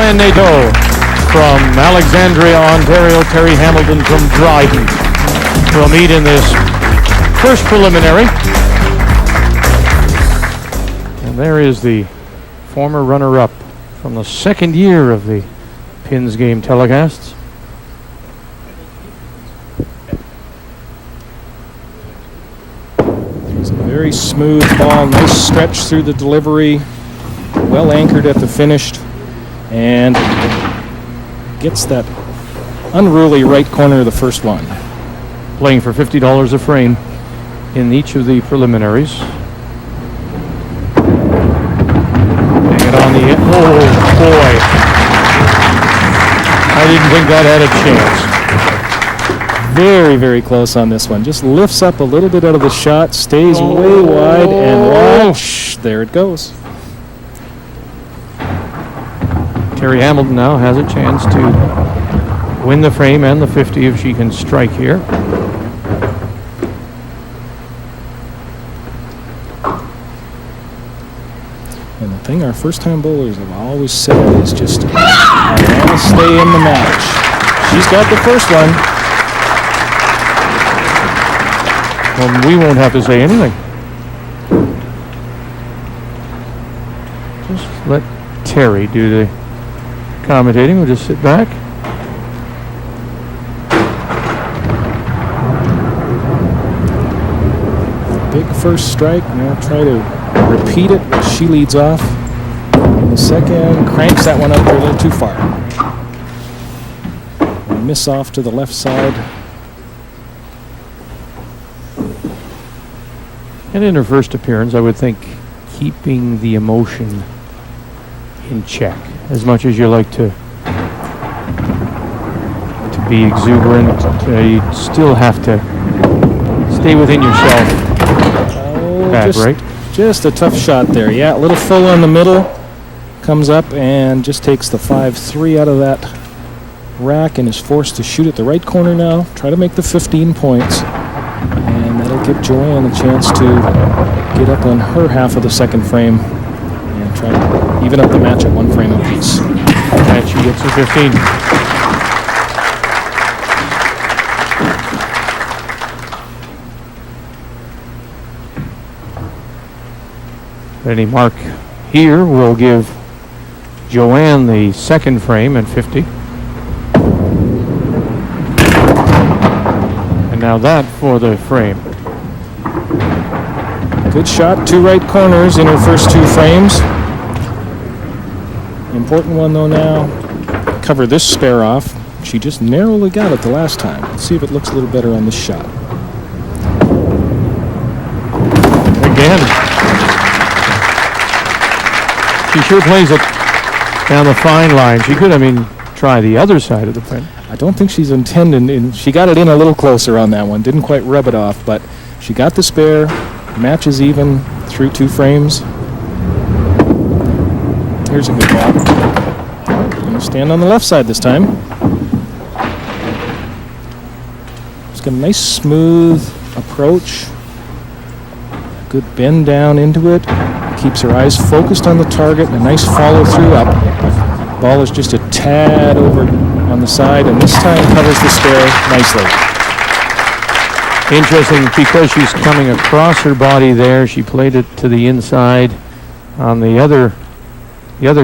Joanne Nadeau from Alexandria, Ontario, Terri Hamilton from Dryden will meet in this first preliminary. And there is the former runner-up from the second year of the Pins game telecasts. It's a very smooth ball, nice stretch through the delivery, well anchored at the finish, and gets that unruly right corner of the first one. Playing for $50 a frame in each of the preliminaries. Hang it on the end. Oh boy. I didn't think that had a chance. Very, very close on this one. Just lifts up a little bit out of the shot, stays way wide, and watch. There it goes. Terri Hamilton now has a chance to win the frame and the 50 if she can strike here. And the thing our first-time bowlers have always said is just, I want to stay in the match. She's got the first one. Well, we won't have to say anything. Just let Terri do the commentating. We'll just sit back. Big first strike. Now try to repeat it. She leads off. And the second cranks that one up there a little too far. And miss off to the left side. And in her first appearance, I would think keeping the emotion in check. As much as you like to be exuberant, you still have to stay within yourself. Bad break. Just a tough shot there. Yeah, a little full on the middle. Comes up and just takes the 5-3 out of that rack and is forced to shoot at the right corner now. Try to make the 15 points. And that'll give Joanne a chance to get up on her half of the second frame and try to even up the match at one frame apiece. And she gets a 15. Any mark here will give Joanne the second frame and 50. And now that for the frame. Good shot, two right corners in her first two frames. Important one though now, cover this spare off. She just narrowly got it the last time. Let's see if it looks a little better on this shot. Again. She sure plays it down the fine line. She could, try the other side of the pin. I don't think she's intending, she got it in a little closer on that one. Didn't quite rub it off, but she got the spare. Matches even through two frames. Here's a good ball. Gonna stand on the left side this time. It's got a nice smooth approach. Good bend down into it. Keeps her eyes focused on the target. A nice follow through up. Ball is just a tad over on the side, and this time covers the spare nicely. Interesting, because she's coming across her body there, she played it to the inside. On the other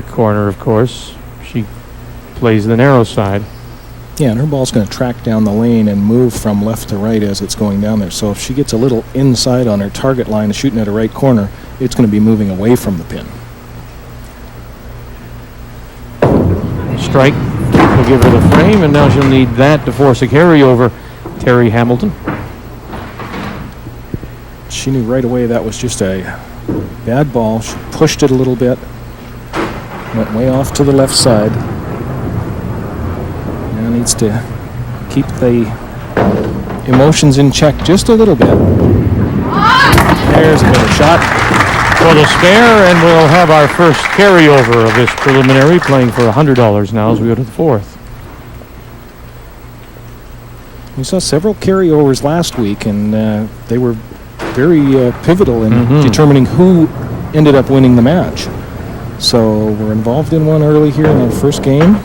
corner, of course, she plays the narrow side. Yeah, and her ball's going to track down the lane and move from left to right as it's going down there. So if she gets a little inside on her target line, shooting at a right corner, it's going to be moving away from the pin. Strike will give her the frame, and now she'll need that to force a carryover. Terri Hamilton. She knew right away that was just a bad ball. She pushed it a little bit. Went way off to the left side. Now needs to keep the emotions in check just a little bit. There's a better shot. For the spare, and we'll have our first carryover of this preliminary, playing for $100 now as we go to the fourth. We saw several carryovers last week, and they were very pivotal in determining who ended up winning the match. So we're involved in one early here in our first game.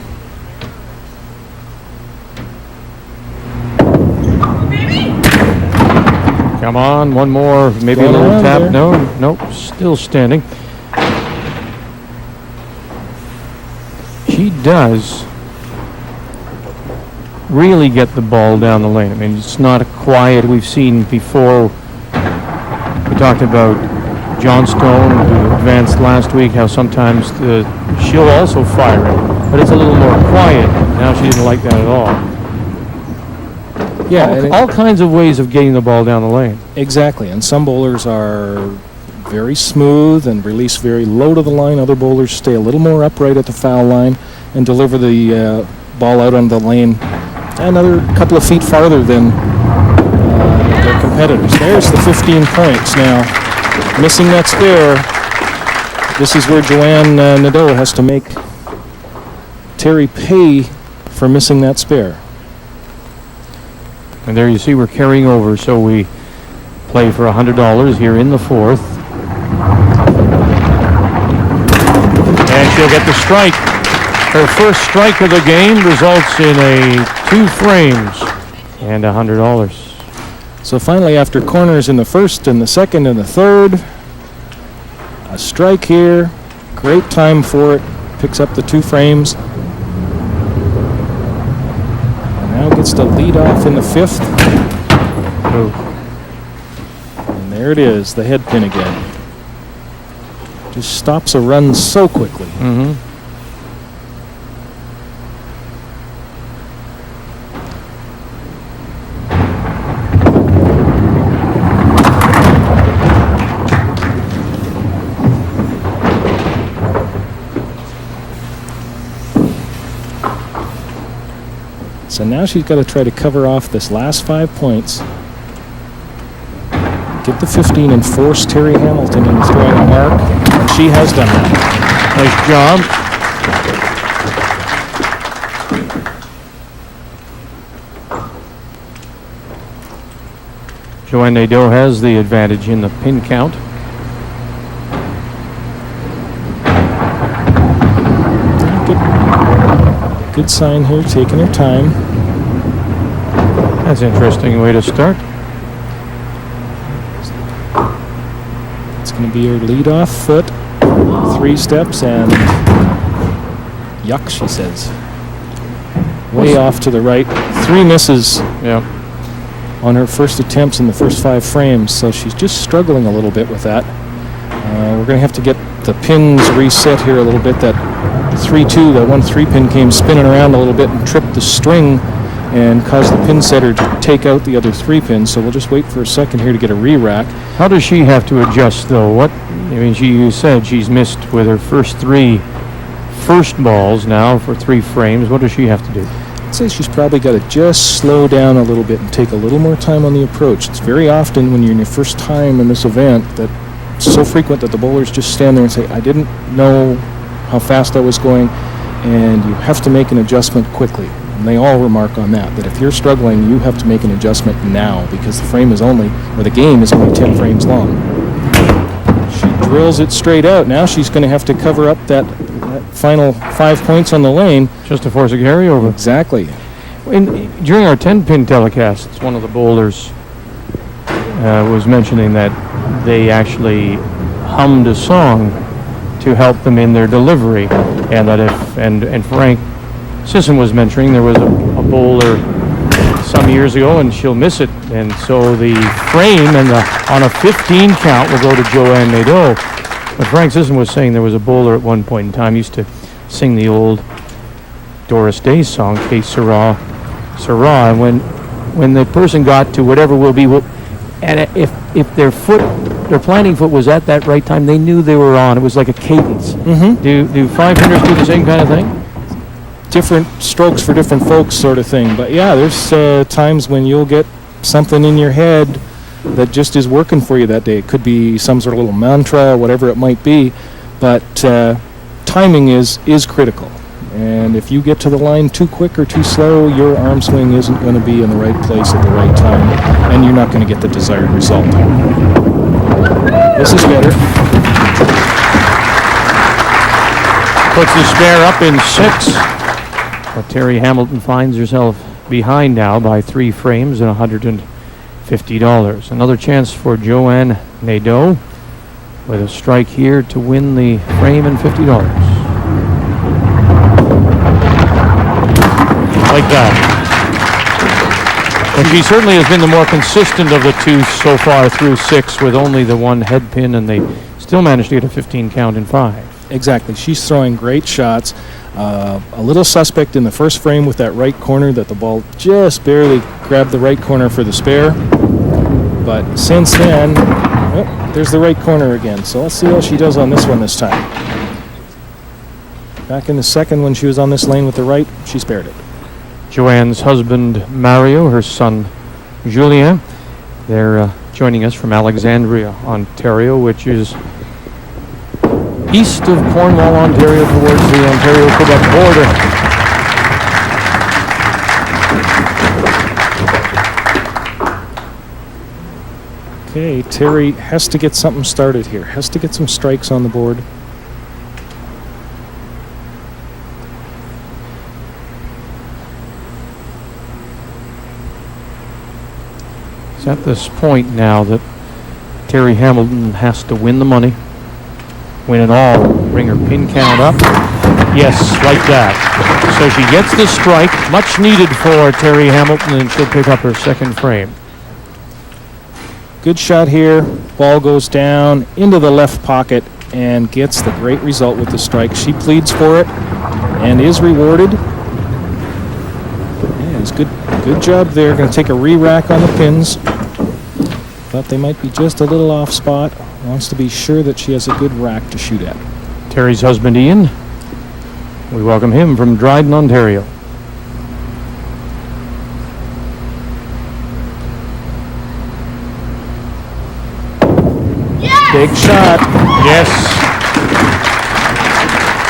Come on, one more, maybe a Going little around tap. there. No, nope, still standing. She does really get the ball down the lane. I mean, it's not a quiet. We've seen before. We talked about Johnstone, who advanced last week, how sometimes she'll also fire it, but it's a little more quiet. Now she didn't like that at all. Yeah, all kinds of ways of getting the ball down the lane. Exactly, and some bowlers are very smooth and release very low to the line. Other bowlers stay a little more upright at the foul line and deliver the ball out on the lane another couple of feet farther than their competitors. There's the 15 points now. Missing that spare. This is where Joanne Nadeau has to make Terri pay for missing that spare. And there you see we're carrying over, so we play for $100 here in the fourth. And she'll get the strike. Her first strike of the game results in a 2 frames and $100. So finally, after corners in the first and the second and the third, a strike here. Great time for it. Picks up the 2 frames. Now gets to lead off in the 5th. Oh. And there it is, the head pin again. Just stops a run so quickly. Mm-hmm. So now she's got to try to cover off this last 5 points. Get the 15 and force Terri Hamilton into throwing a mark. And she has done that. Nice job. Joanne Nadeau has the advantage in the pin count. Good sign here, taking her time. That's an interesting way to start. It's going to be her lead-off foot. 3 steps and yuck, she says. Way off to the right. 3 misses on her first attempts in the first 5 frames, so she's just struggling a little bit with that. We're going to have to get the pins reset here a little bit. That 3-2, that 1-3 pin came spinning around a little bit and tripped the string and caused the pin setter to take out the other 3 pins. So we'll just wait for a second here to get a re-rack. How does she have to adjust, though? You said she's missed with her first 3 first balls now for 3 frames. What does she have to do? I'd say she's probably got to just slow down a little bit and take a little more time on the approach. It's very often when you're in your first time in this event that it's so frequent that the bowlers just stand there and say, I didn't know how fast I was going, and you have to make an adjustment quickly. And they all remark on that if you're struggling, you have to make an adjustment now because the frame is only, or the game is only 10 frames long. She drills it straight out. Now she's going to have to cover up that final 5 points on the lane. Just to force a carryover. Exactly. During our 10-pin telecasts, one of the bowlers was mentioning that they actually hummed a song to help them in their delivery, and that and Frank Sisson was mentioning there was a bowler some years ago, and she'll miss it, and so the frame and on a 15 count will go to Joanne Nadeau. But Frank Sisson was saying there was a bowler at one point in time used to sing the old Doris Day song, Que Sera, Sera, and when the person got to whatever will be, and if their planting foot was at that right time, they knew they were on. It was like a cadence. Mm-hmm. Do 500s do the same kind of thing? Different strokes for different folks sort of thing. But yeah, there's times when you'll get something in your head that just is working for you that day. It could be some sort of little mantra, whatever it might be. But timing is critical. And if you get to the line too quick or too slow, your arm swing isn't going to be in the right place at the right time, and you're not going to get the desired result. This is better. Puts the spare up in 6. But Terri Hamilton finds herself behind now by 3 frames and $150. Another chance for Joanne Nadeau with a strike here to win the frame and $50. Like that. And she certainly has been the more consistent of the two so far through 6 with only the one head pin, and they still managed to get a 15 count in 5. Exactly. She's throwing great shots. A little suspect in the first frame with that right corner that the ball just barely grabbed the right corner for the spare. But since then, there's the right corner again. So let's see how she does on this one this time. Back in the second when she was on this lane with the right, she spared it. Joanne's husband, Mario, her son, Julien. They're joining us from Alexandria, Ontario, which is east of Cornwall, Ontario, towards the Ontario-Quebec border. Okay, Terri has to get something started here. Has to get some strikes on the board. It's at this point now that Terri Hamilton has to win the money, win it all, bring her pin count up. Yes, like that. So she gets the strike, much needed for Terri Hamilton, and she'll pick up her second frame. Good shot here. Ball goes down into the left pocket and gets the great result with the strike. She pleads for it and is rewarded. Yeah, it's good job there. Going to take a re-rack on the pins. Thought they might be just a little off spot. Wants to be sure that she has a good rack to shoot at. Terri's husband, Ian. We welcome him from Dryden, Ontario. Yeah! Big shot. Yes.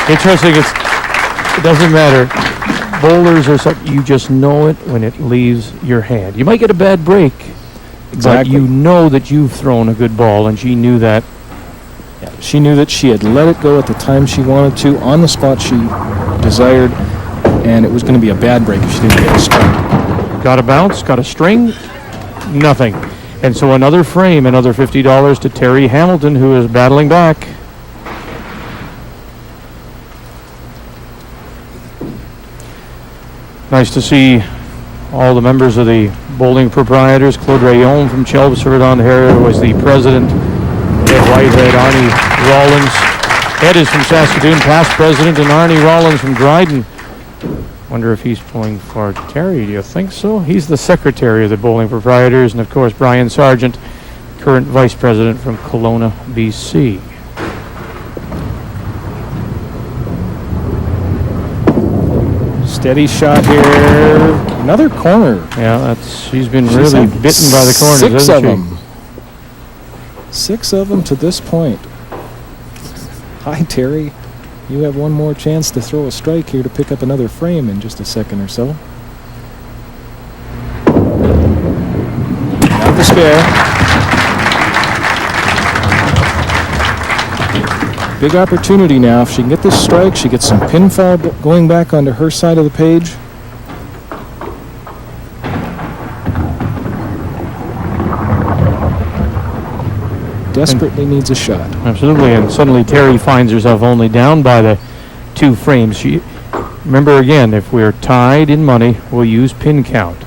Interesting. It doesn't matter. Bowlers are something, you just know it when it leaves your hand. You might get a bad break. Exactly. But you know that you've thrown a good ball, and she knew that. Yeah, she knew that she had let it go at the time she wanted to, on the spot she desired, and it was going to be a bad break if she didn't get a strike. Got a bounce, got a string, nothing. And so another frame, another $50 to Terri Hamilton, who is battling back. Nice to see all the members of the bowling proprietors. Claude Rayon from Chelmsford, Ontario, was the president. Ed Whitehead, Arnie Rollins. Ed is from Saskatoon, past president, and Arnie Rollins from Dryden. Wonder if he's pulling for Terri. Do you think so? He's the secretary of the bowling proprietors, and of course Brian Sargent, current vice president from Kelowna, BC. Steady shot here. Another corner. Yeah, she's been really bitten by the corners, six hasn't of she? them. 6 of them to this point. Hi, Terri. You have one more chance to throw a strike here to pick up another frame in just a second or so. Not the spare. Big opportunity now. If she can get this strike, she gets some pinfall going back onto her side of the page. Desperately needs a shot. Absolutely, and suddenly Terri finds herself only down by the 2 frames. Remember again, if we're tied in money, we'll use pin count.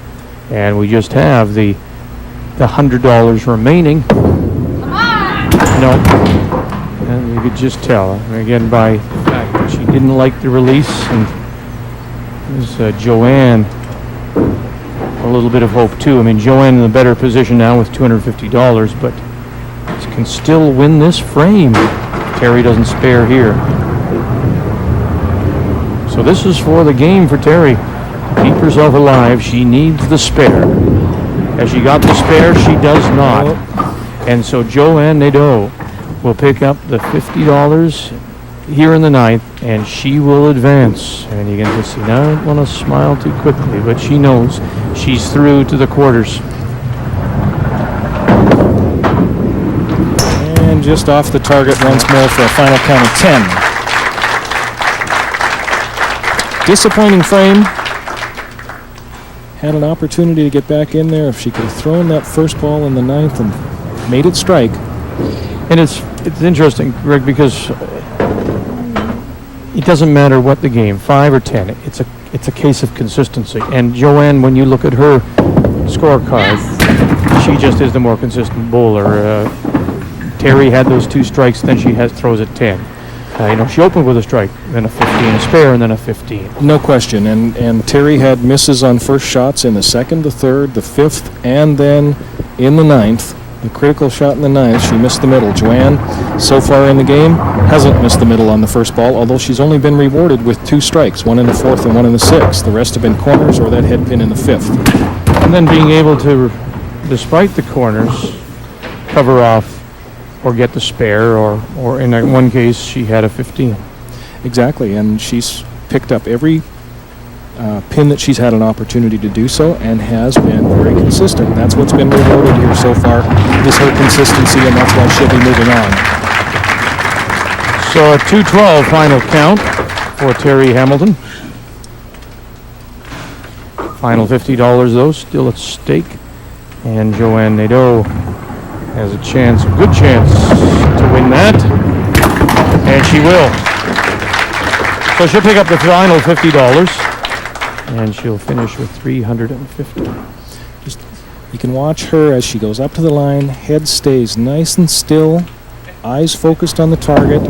And we just have the $100 remaining. No. And you could just tell, again, by the fact that she didn't like the release. And there's Joanne, a little bit of hope too. I mean, Joanne in a better position now with $250, but can still win this frame. Terri doesn't spare here. So this is for the game for Terri. To keep herself alive, she needs the spare. Has she got the spare? She does not. And so Joanne Nadeau will pick up the $50 here in the 9th, and she will advance. And you can just see, now I don't want to smile too quickly, but she knows she's through to the quarters. And just off the target once more for a final count of 10. disappointing frame. Had an opportunity to get back in there if she could have thrown that first ball in the ninth and made it strike. And it's interesting, Greg, because it doesn't matter what the game, 5 or 10. It's a case of consistency. And Joanne, when you look at her scorecard, she just is the more consistent bowler. Terri had those 2 strikes, then she throws at 10. She opened with a strike, then a 15, a spare, and then a 15. No question. And Terri had misses on first shots in the second, the third, the fifth, and then in the ninth. The critical shot in the ninth, she missed the middle. Joanne, so far in the game, hasn't missed the middle on the first ball, although she's only been rewarded with 2 strikes, 1 in the fourth and 1 in the sixth. The rest have been corners or that head pin in the fifth. And then being able to, despite the corners, cover off or get the spare, or in one case, she had a 15. Exactly, and she's picked up every pin that she's had an opportunity to do so and has been very consistent. That's what's been rewarded here so far, is her consistency, and that's why she'll be moving on. So a 2-12 final count for Terri Hamilton. Final $50 though, still at stake. And Joanne Nadeau has a good chance to win that. And she will. So she'll pick up the final $50. And she'll finish with $350. You can watch her as she goes up to the line. Head stays nice and still. Eyes focused on the target.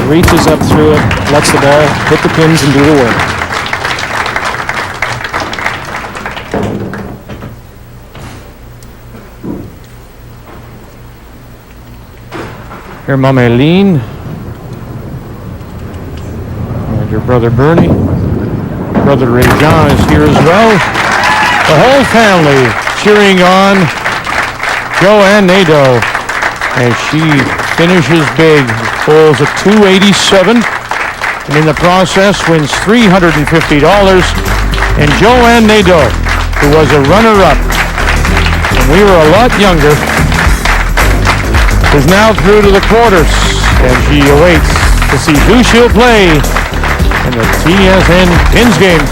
Reaches up through it. Lets the ball hit the pins and do the work. Her mom Eileen. And your brother Bernie. Brother Ray John is here as well. The whole family cheering on Joanne Nadeau as she finishes big, bowls a 287, and in the process wins $350. And Joanne Nadeau, who was a runner-up when we were a lot younger, is now through to the quarters, and she awaits to see who she'll play in the TSN Pins game.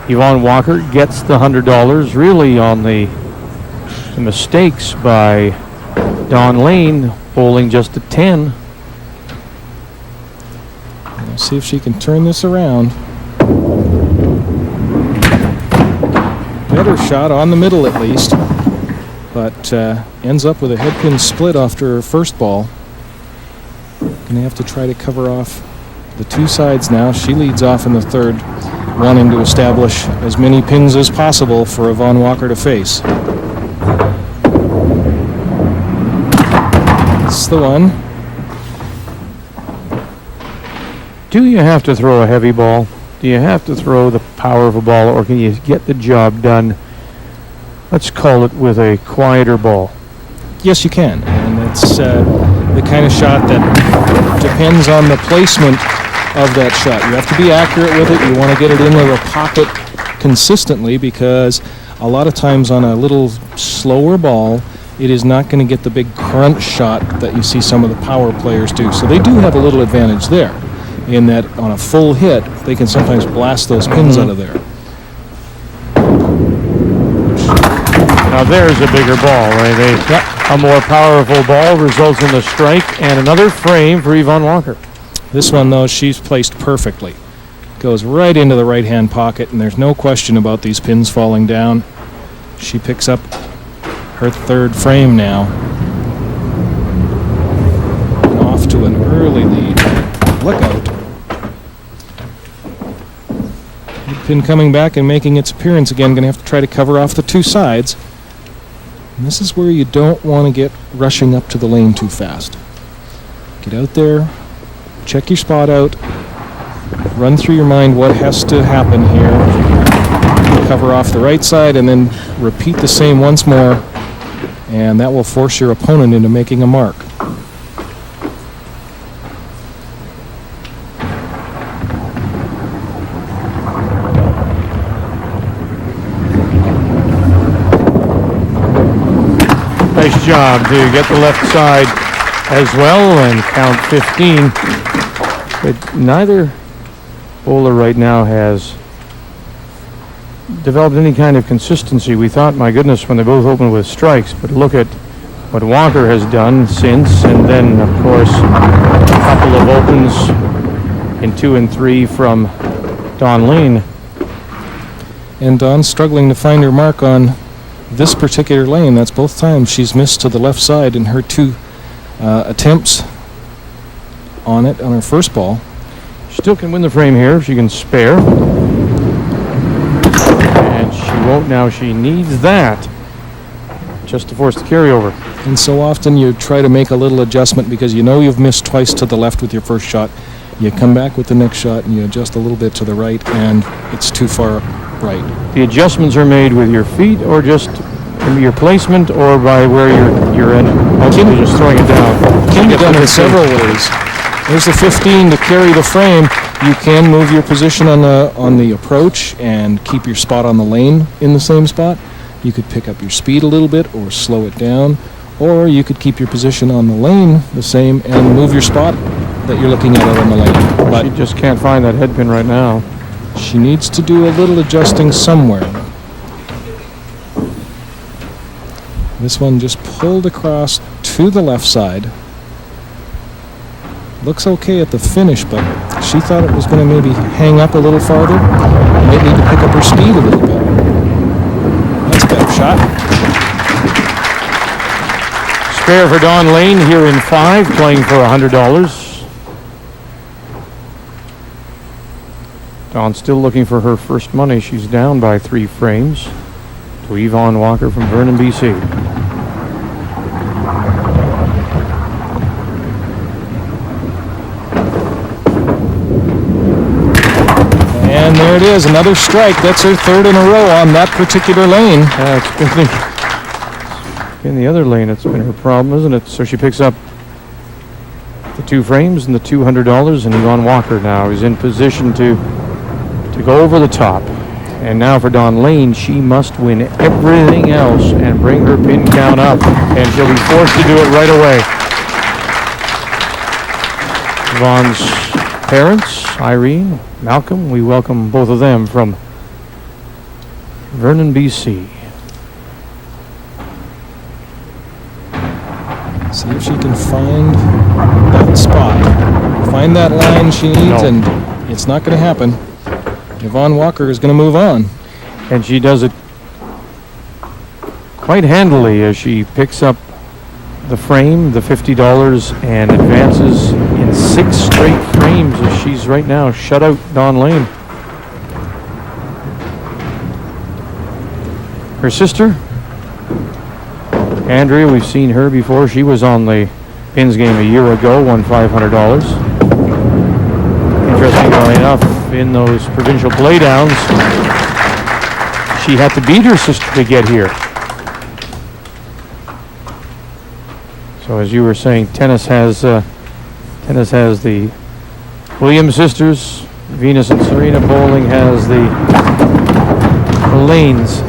Yvonne Walker gets the $100, really on the mistakes by Dawn Lane, bowling just a 10. Let's see if she can turn this around. Better shot on the middle at least, but ends up with a head pin split after her first ball. Gonna have to try to cover off the 2 sides now. She leads off in the third, wanting to establish as many pins as possible for Yvonne Walker to face. That's the one. Do you have to throw a heavy ball? Do you have to throw the power of a ball, or can you get the job done, let's call it, with a quieter ball? Yes, you can, and it's the kind of shot that depends on the placement of that shot. You have to be accurate with it. You want to get it into the pocket consistently, because a lot of times on a little slower ball, it is not going to get the big crunch shot that you see some of the power players do. So they do have a little advantage there, in that on a full hit, they can sometimes blast those pins out of there. Now there's a bigger ball, right? A more powerful ball results in a strike and another frame for Yvonne Walker. This one, though, she's placed perfectly. Goes right into the right-hand pocket, and there's no question about these pins falling down. She picks up her third frame now. And off to an early lead. Look out. Pin coming back and making its appearance again. Going to have to try to cover off the 2 sides. And this is where you don't want to get rushing up to the lane too fast. Get out there, check your spot out, run through your mind what has to happen here. Cover off the right side and then repeat the same once more, and that will force your opponent into making a mark. Nice job to get the left side as well and count 15. But neither bowler right now has developed any kind of consistency. We thought, my goodness, when they both opened with strikes, but look at what Walker has done since, and then, of course, a couple of opens in 2 and 3 from Dawn Lane. And Dawn's struggling to find her mark on this particular lane. That's both times she's missed to the left side in her 2 attempts on it on her first ball. She still can win the frame here if she can spare. And she won't now. She needs that just to force the carryover. And so often you try to make a little adjustment because you know you've missed twice to the left with your first shot. You come back with the next shot and you adjust a little bit to the right, and it's too far right. The adjustments are made with your feet, or just your placement, or by where you're in. You're just throwing it down. Can be done in several ways. There's the 15 to carry the frame. You can move your position on the approach and keep your spot on the lane in the same spot. You could pick up your speed a little bit or slow it down, or you could keep your position on the lane the same and move your spot that you're looking at out on the lane. But she just can't find that head pin right now. She needs to do a little adjusting somewhere. This one just pulled across to the left side. Looks okay at the finish, but she thought it was going to maybe hang up a little farther. And might need to pick up her speed a little bit. That's a better shot. Spare for Dawn Lane here in 5, playing for $100. Dawn still looking for her first money. She's down by 3 frames to Yvonne Walker from Vernon, BC. And there it is, another strike. That's her 3rd in a row on that particular lane. It's been the other lane. It's been her problem, isn't it? So she picks up the 2 frames and the $200, and Yvonne Walker now is in position to go over the top. And now for Dawn Lane, she must win everything else and bring her pin count up, and she'll be forced to do it right away. Yvonne's parents, Irene, Malcolm, we welcome both of them from Vernon, BC. See if she can find that spot, find that line she needs, and it's not going to happen. Yvonne Walker is going to move on. And she does it quite handily as she picks up the frame, the $50, and advances in 6 straight frames as she's right now shut out Dawn Lane. Her sister, Andrea, we've seen her before. She was on the pins game a year ago, won $500. Interestingly enough, in those provincial playdowns, she had to beat her sister to get here. So as you were saying, tennis has the Williams sisters, Venus and Serena. Bowling has the lanes.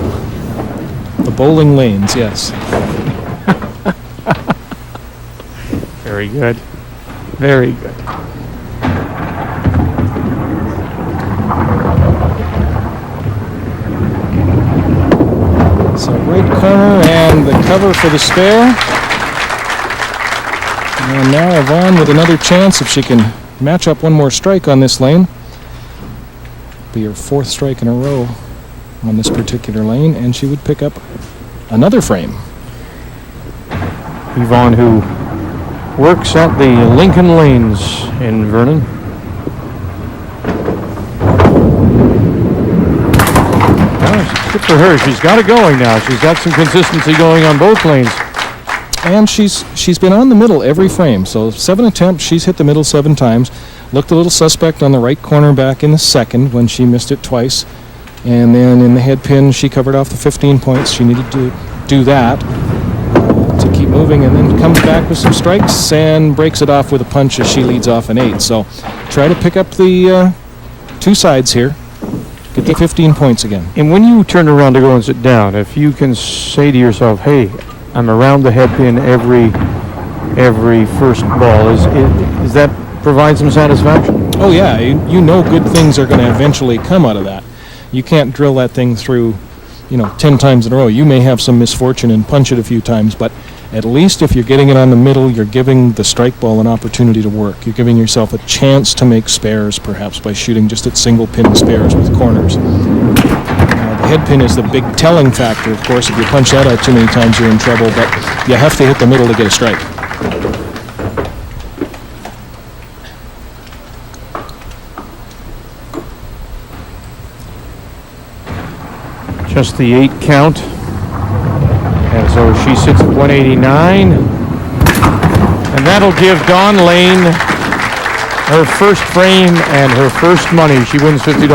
The bowling lanes, yes. Very good. Very good. So right corner and the cover for the spare. And now Yvonne with another chance if she can match up one more strike on this lane. Be her 4th strike in a row on this particular lane, and she would pick up another frame. Yvonne, who works at the Lincoln Lanes in Vernon. Good for her. She's got it going now. She's got some consistency going on both lanes. And she's been on the middle every frame. So 7 attempts, she's hit the middle 7 times. Looked a little suspect on the right corner back in the 2nd when she missed it twice. And then in the head pin, she covered off the 15 points. She needed to do that to keep moving, and then comes back with some strikes and breaks it off with a punch as she leads off an 8. So try to pick up the 2 sides here. Get the 15 points again. And when you turn around to go and sit down, if you can say to yourself, hey, I'm around the head pin every first ball, is that provide some satisfaction? Oh yeah, you know good things are going to eventually come out of that. You can't drill that thing through, 10 times in a row. You may have some misfortune and punch it a few times, but at least if you're getting it on the middle, you're giving the strike ball an opportunity to work. You're giving yourself a chance to make spares, perhaps, by shooting just at single pin spares with corners. The head pin is the big telling factor, of course. If you punch that out too many times, you're in trouble, but you have to hit the middle to get a strike. Just the 8 count. And so she sits at 189. And that'll give Dawn Lane her first frame and her first money. She wins $50.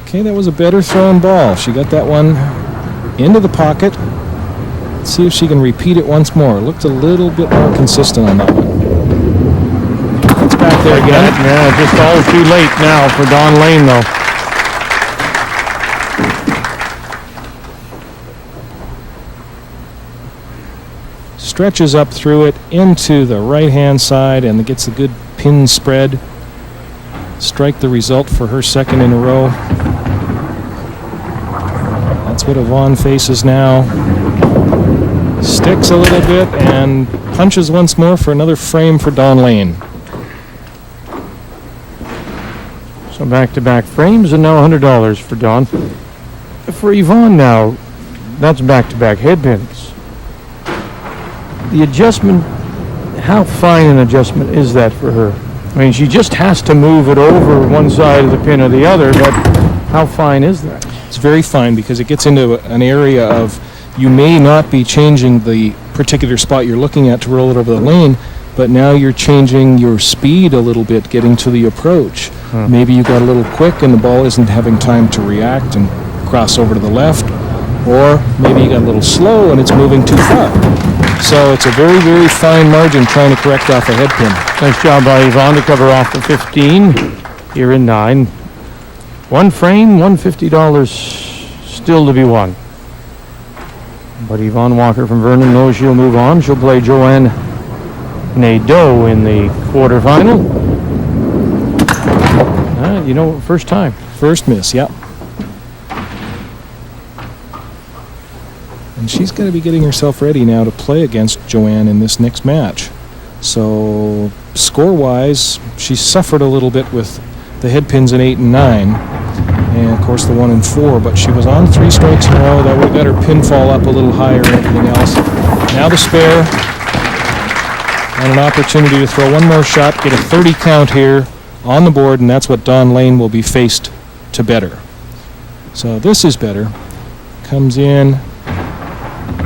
Okay, that was a better thrown ball. She got that one into the pocket. Let's see if she can repeat it once more. Looked a little bit more consistent on that one. It's back there again. Yeah, just all too late now for Dawn Lane, though. Stretches up through it into the right-hand side and gets a good pin spread. Strike the result for her second in a row. That's what Yvonne faces now. Sticks a little bit and punches once more for another frame for Dawn Lane. So back-to-back frames and now $100 for Dawn. For Yvonne now, that's back-to-back head pins. The adjustment, how fine an adjustment is that for her? I mean, she just has to move it over one side of the pin or the other, but how fine is that? It's very fine because it gets into an area of you may not be changing the particular spot you're looking at to roll it over the lane, but now you're changing your speed a little bit getting to the approach. Maybe you got a little quick and the ball isn't having time to react and cross over to the left, or maybe you got a little slow and it's moving too far. So it's a very, very fine margin trying to correct off a head pin. Nice job by Yvonne to cover off the 15 here in 9. One frame, $150 still to be won. But Yvonne Walker from Vernon knows she'll move on. She'll play Joanne Nadeau in the quarterfinal. First time. First miss, yep. And she's going to be getting herself ready now to play against Joanne in this next match. So, score-wise, she suffered a little bit with the head pins in 8 and 9. And, of course, the 1 and 4. But she was on 3 strikes in a row. That would have got her pinfall up a little higher and everything else. Now the spare. And an opportunity to throw one more shot, get a 30 count here on the board, and that's what Dawn Lane will be faced to better. So this is better. Comes in.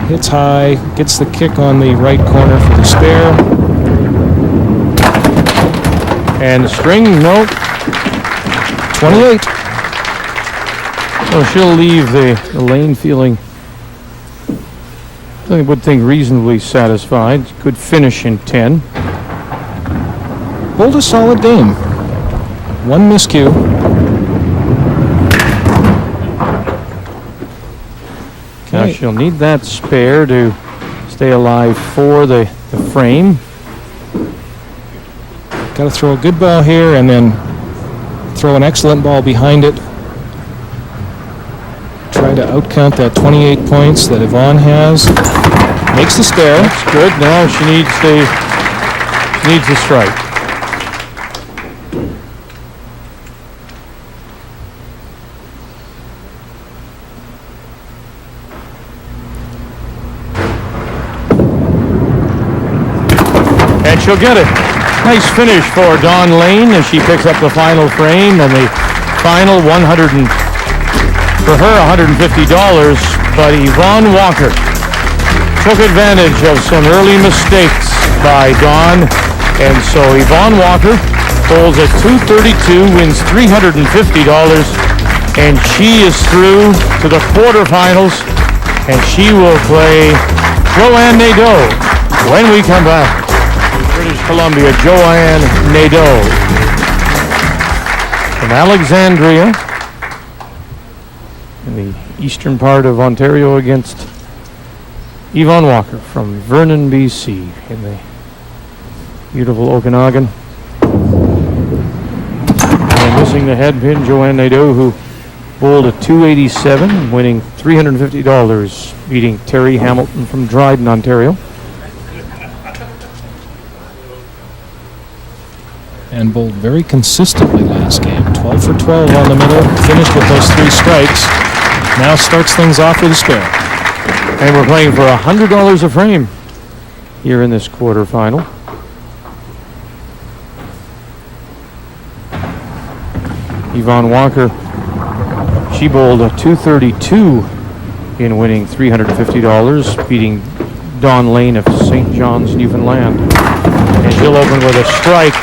Hits high, gets the kick on the right corner for the spare. And string, no. 28. So she'll leave the lane feeling, I would think, reasonably satisfied. Good finish in 10. Pulled a solid game. One miscue. Now she'll need that spare to stay alive for the frame. Got to throw a good ball here and then throw an excellent ball behind it. Try to outcount that 28 points that Yvonne has. Makes the spare. That's good. Now she needs the strike. And she'll get it. Nice finish for Dawn Lane as she picks up the final frame and the final $150. But Yvonne Walker took advantage of some early mistakes by Dawn, and so Yvonne Walker holds at 232, wins $350, and she is through to the quarterfinals, and she will play Joanne Nadeau when we come back. British Columbia, Joanne Nadeau from Alexandria in the eastern part of Ontario against Yvonne Walker from Vernon, BC in the beautiful Okanagan. missing the head pin, Joanne Nadeau, who bowled a 287, winning $350, beating Terri Hamilton from Dryden, Ontario. And bowled very consistently last game. 12 for 12 on the middle. Finished with those 3 strikes. Now starts things off with a spare. And we're playing for $100 a frame here in this quarterfinal. Yvonne Walker, she bowled a 232 in winning $350, beating Dawn Lane of St. John's, Newfoundland. And she'll open with a strike,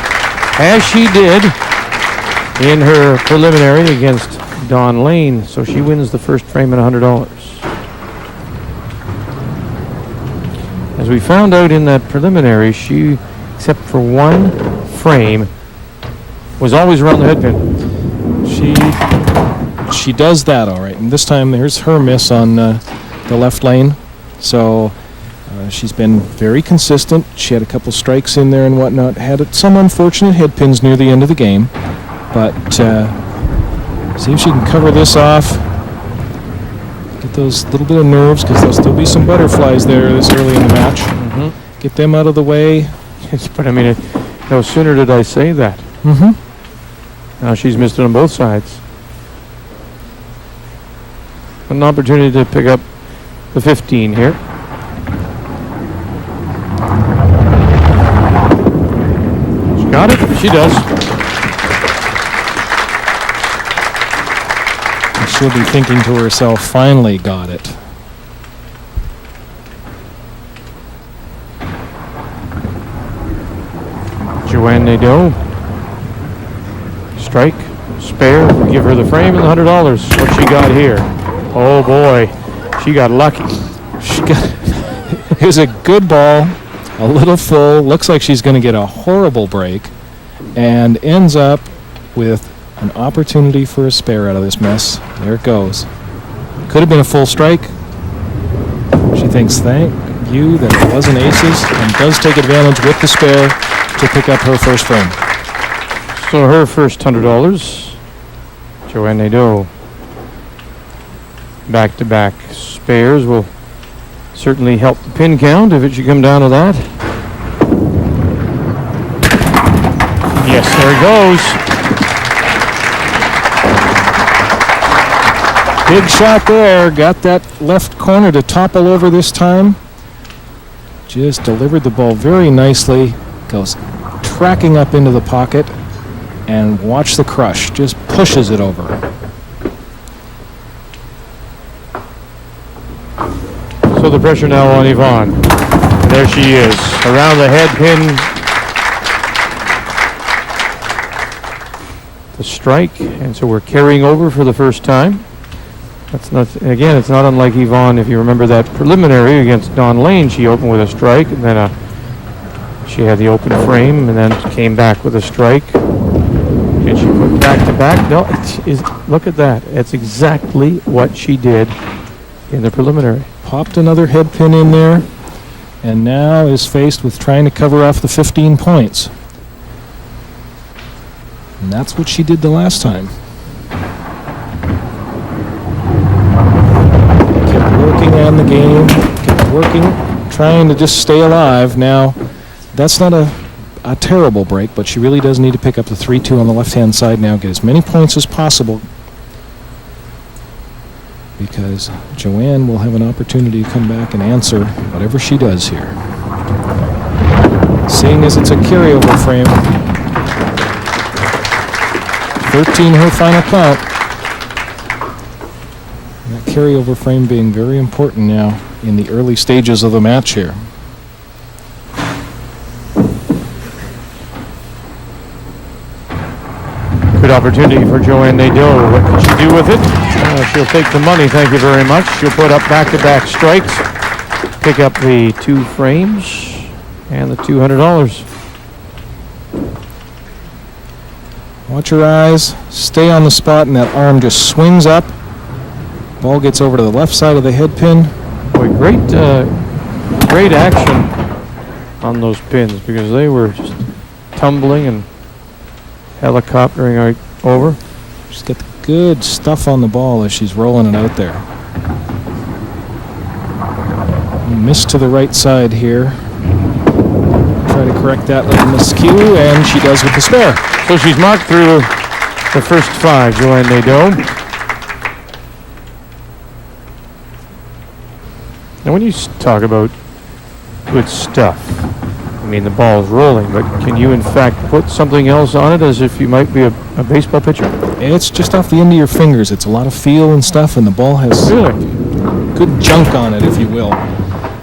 as she did in her preliminary against Dawn Lane. So she wins the first frame at $100. As we found out in that preliminary, she, except for one frame, was always around the head pin. She does that all right. And this time there's her miss on the left lane. So she's been very consistent. She had a couple strikes in there and whatnot. Had some unfortunate head pins near the end of the game. But see if she can cover this off. Get those little bit of nerves, because there'll still be some butterflies there this early in the match. Mm-hmm. Get them out of the way. Yes, but I mean, no sooner did I say that. Mm-hmm. Now she's missed it on both sides. An opportunity to pick up the 15 here. She got it? She does. She'll be thinking to herself, finally got it. Joanne Nadeau. Strike, spare, give her the frame and the $100. What she got here? Oh boy, she got lucky. It was a good ball, a little full. Looks like she's going to get a horrible break, and ends up with an opportunity for a spare out of this mess. There it goes. Could have been a full strike. She thinks, thank you that it wasn't aces, and does take advantage with the spare to pick up her first frame. So her first $100, Joanne Nadeau. Back-to-back spares will certainly help the pin count if it should come down to that. Yes, there it goes. Big shot there. Got that left corner to topple over this time. Just delivered the ball very nicely. Goes tracking up into the pocket. And watch the crush. Just pushes it over. So the pressure now on Yvonne. And there she is, around the head pin. The strike, and so we're carrying over for the first time. That's not, again, it's not unlike Yvonne. If you remember that preliminary against Dawn Lane, she opened with a strike, and then she had the open frame, and then came back with a strike. Did she put back to back? No, look at that. It's exactly what she did in the preliminary. Popped another head pin in there, and now is faced with trying to cover off the 15 points. And that's what she did the last time. Kept working on the game, kept working, trying to just stay alive. Now, that's not a terrible break, but she really does need to pick up the 3-2 on the left-hand side now, get as many points as possible, because Joanne will have an opportunity to come back and answer whatever she does here. Seeing as it's a carryover frame, 13 her final count. And that carryover frame being very important now in the early stages of the match here. Good opportunity for Joanne Nadeau. What can she do with it? She'll take the money, thank you very much. She'll put up back-to-back strikes, pick up the 2 frames and the $200. Watch your eyes, stay on the spot, and that arm just swings up. Ball gets over to the left side of the head pin. Boy, great action on those pins, because they were just tumbling and helicoptering out over. She's got the good stuff on the ball as she's rolling it out there. Missed to the right side here. Try to correct that little miscue, and she does with the spare. So she's marked through the first 5, Joanne Nadeau. Now when you talk about good stuff, I mean the ball's rolling, but can you in fact put something else on it as if you might be a baseball pitcher? It's just off the end of your fingers. It's a lot of feel and stuff, and the ball has good junk on it, if you will.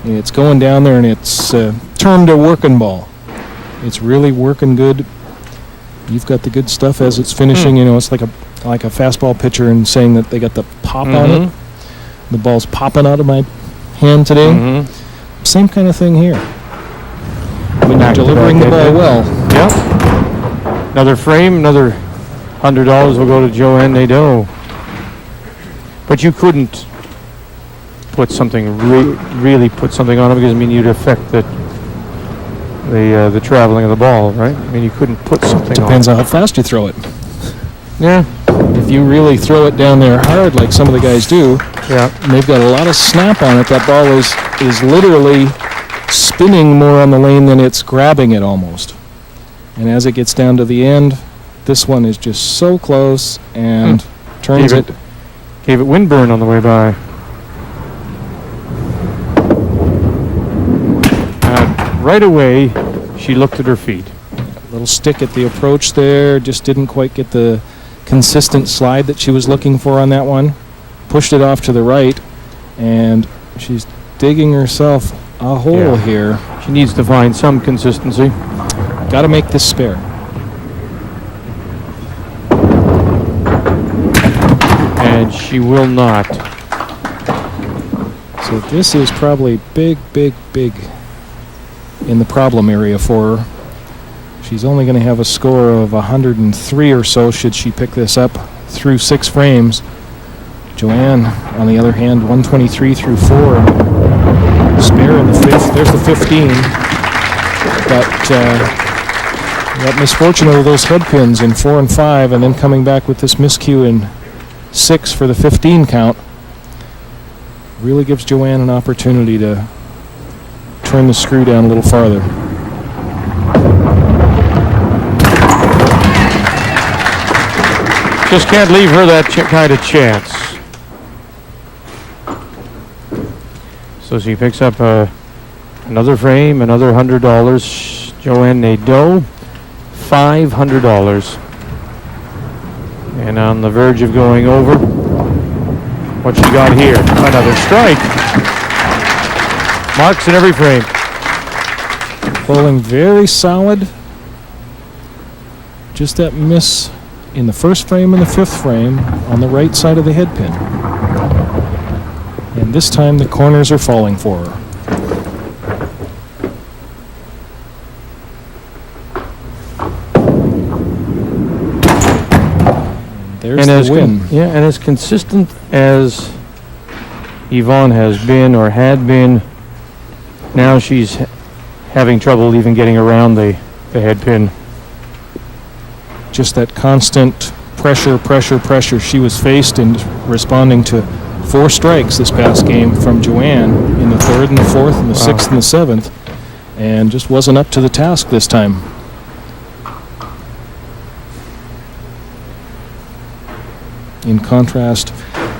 It's going down there, and it's termed a working ball. It's really working good. You've got the good stuff as it's finishing. You know, it's like a fastball pitcher and saying that they got the pop on it. The ball's popping out of my hand today. Same kind of thing here. When you're delivering the ball well. Yep. Another frame, another $100 will go to Joanne Nadeau. But you couldn't put something really put something on it, because I mean you'd affect the traveling of the ball, right? I mean you couldn't put something Depends on on how fast you throw it. Yeah. If you really throw it down there hard like some of the guys do, Yeah. and they've got a lot of snap on it, that ball is literally spinning more on the lane than it's grabbing it almost. And as it gets down to the end, this one is just so close and turns it. Gave it windburn on the way by. Right away, she looked at her feet. Little stick at the approach there, just didn't quite get the consistent slide that she was looking for on that one. Pushed it off to the right, and she's digging herself a hole here. She needs to find some consistency. Got to make this spare. And she will not. So this is probably big in the problem area for her. She's only going to have a score of 103 or so should she pick this up through 6 frames. Joanne, on the other hand, 123 through 4. Spare in the 5th. There's the 15. But that misfortune of those head pins in 4 and 5, and then coming back with this miscue in 6 for the 15 count, really gives Joanne an opportunity to turn the screw down a little farther. Just can't leave her that kind of chance. So she picks up another frame, another $100. Joanne Nadeau, $500. And on the verge of going over, what she got here? Another strike. Marks in every frame. Bowling very solid. Just that miss in the first frame and the 5th frame on the right side of the head pin. And this time the corners are falling for her. There's the win. And as consistent as Yvonne has been or had been, now she's having trouble even getting around the head pin. Just that constant pressure she was faced in responding to 4 strikes this past game from Joanne in the 3rd and the 4th and the 6th and the 7th, and just wasn't up to the task this time. In contrast,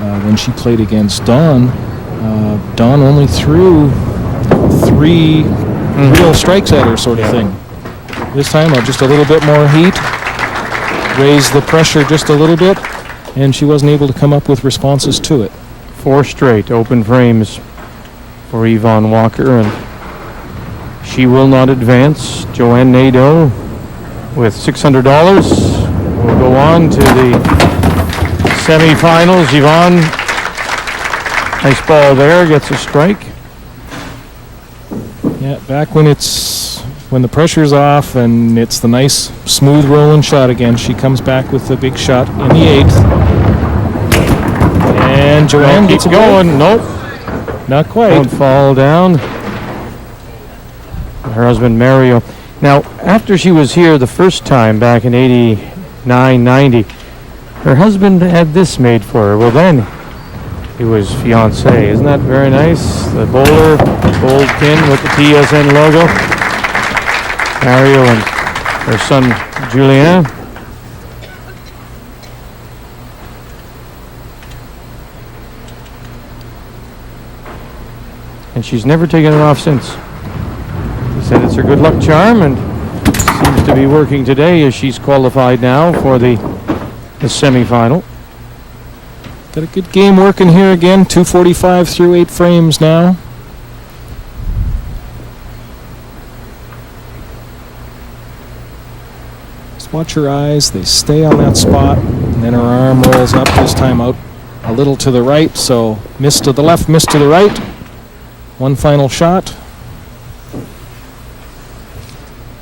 when she played against Dawn, Dawn only threw 3 real strikes at her, sort of thing. This time, just a little bit more heat, raised the pressure just a little bit, and she wasn't able to come up with responses to it. 4 straight open frames for Yvonne Walker, and she will not advance. Joanne Nadeau with $600 will go on to the semifinals. Yvonne, nice ball there, gets a strike. Yeah, back when the pressure's off and it's the nice smooth rolling shot again, she comes back with the big shot in the 8th. And Joanne gets going. Nope. Not quite. Won't fall down. Her husband Mario. Now, after she was here the first time back in 89, 90, Her husband had this made for her. Well, then he was fiancé. Isn't that very nice? The bowler, gold pin with the TSN logo. Mario and her son Julian. And she's never taken it off since. She said it's her good luck charm, and seems to be working today as she's qualified now for the semifinal. Got a good game working here again. 2:45 through 8 frames now. Just watch her eyes. They stay on that spot. And then her arm rolls up, this time out a little to the right. So miss to the left, miss to the right. One final shot.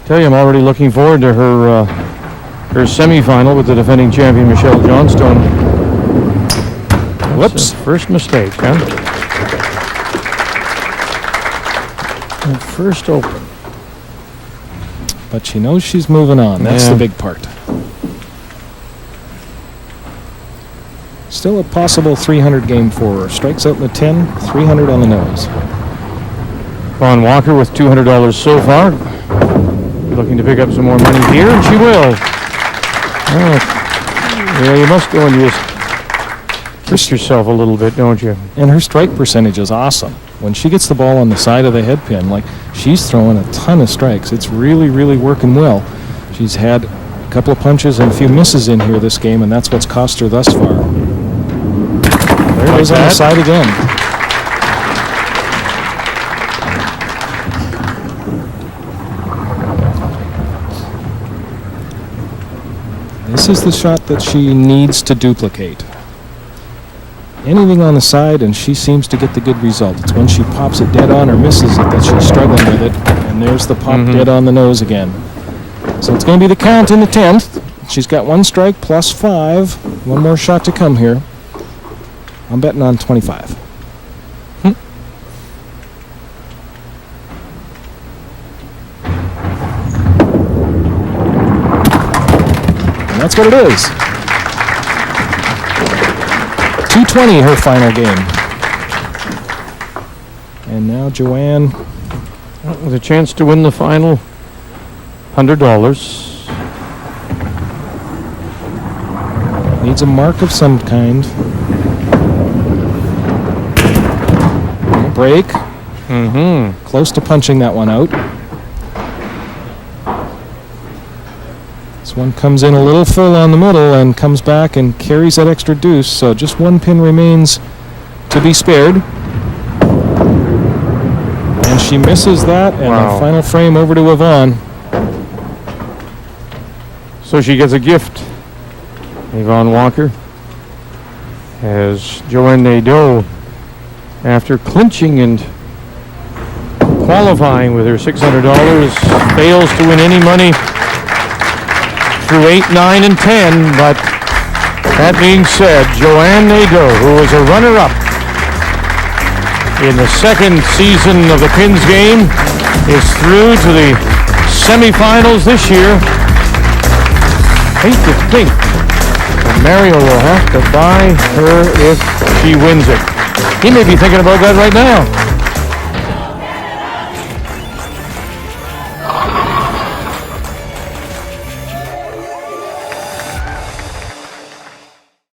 Tell you, I'm already looking forward to her semifinal with the defending champion Michelle Johnstone. Whoops. First mistake, huh? And first open. But she knows she's moving on. That's the big part. Still a possible 300 game for her. Strikes out in the 10, 300 on the nose. Yvonne Walker with $200 so far. Looking to pick up some more money here, and she will. Yeah, you must go and just twist yourself a little bit, don't you? And her strike percentage is awesome. When she gets the ball on the side of the head pin, like, she's throwing a ton of strikes. It's really, really working well. She's had a couple of punches and a few misses in here this game, and that's what's cost her thus far. There it is on the side again. This is the shot that she needs to duplicate. Anything on the side and she seems to get the good result. It's when she pops it dead on or misses it that she's struggling with it. And there's the pop dead on the nose again. So it's going to be the count in the 10th. She's got one strike plus 5. One more shot to come here. I'm betting on 25. That's what it is. 220 her final game. And now Joanne with a chance to win the final $100. Needs a mark of some kind. Break. Close to punching that one out. This one comes in a little full on the middle and comes back and carries that extra deuce, so just one pin remains to be spared. And she misses that, and the final frame over to Yvonne. So she gets a gift. Yvonne Walker has Joanne Nadeau, after clinching and qualifying with her $600, fails to win any money through 8, 9, and 10, but that being said, Joanne Nadeau, who was a runner-up in the second season of the Pins game, is through to the semifinals this year. Hate to think that Mario will have to buy her if she wins it. He may be thinking about that right now.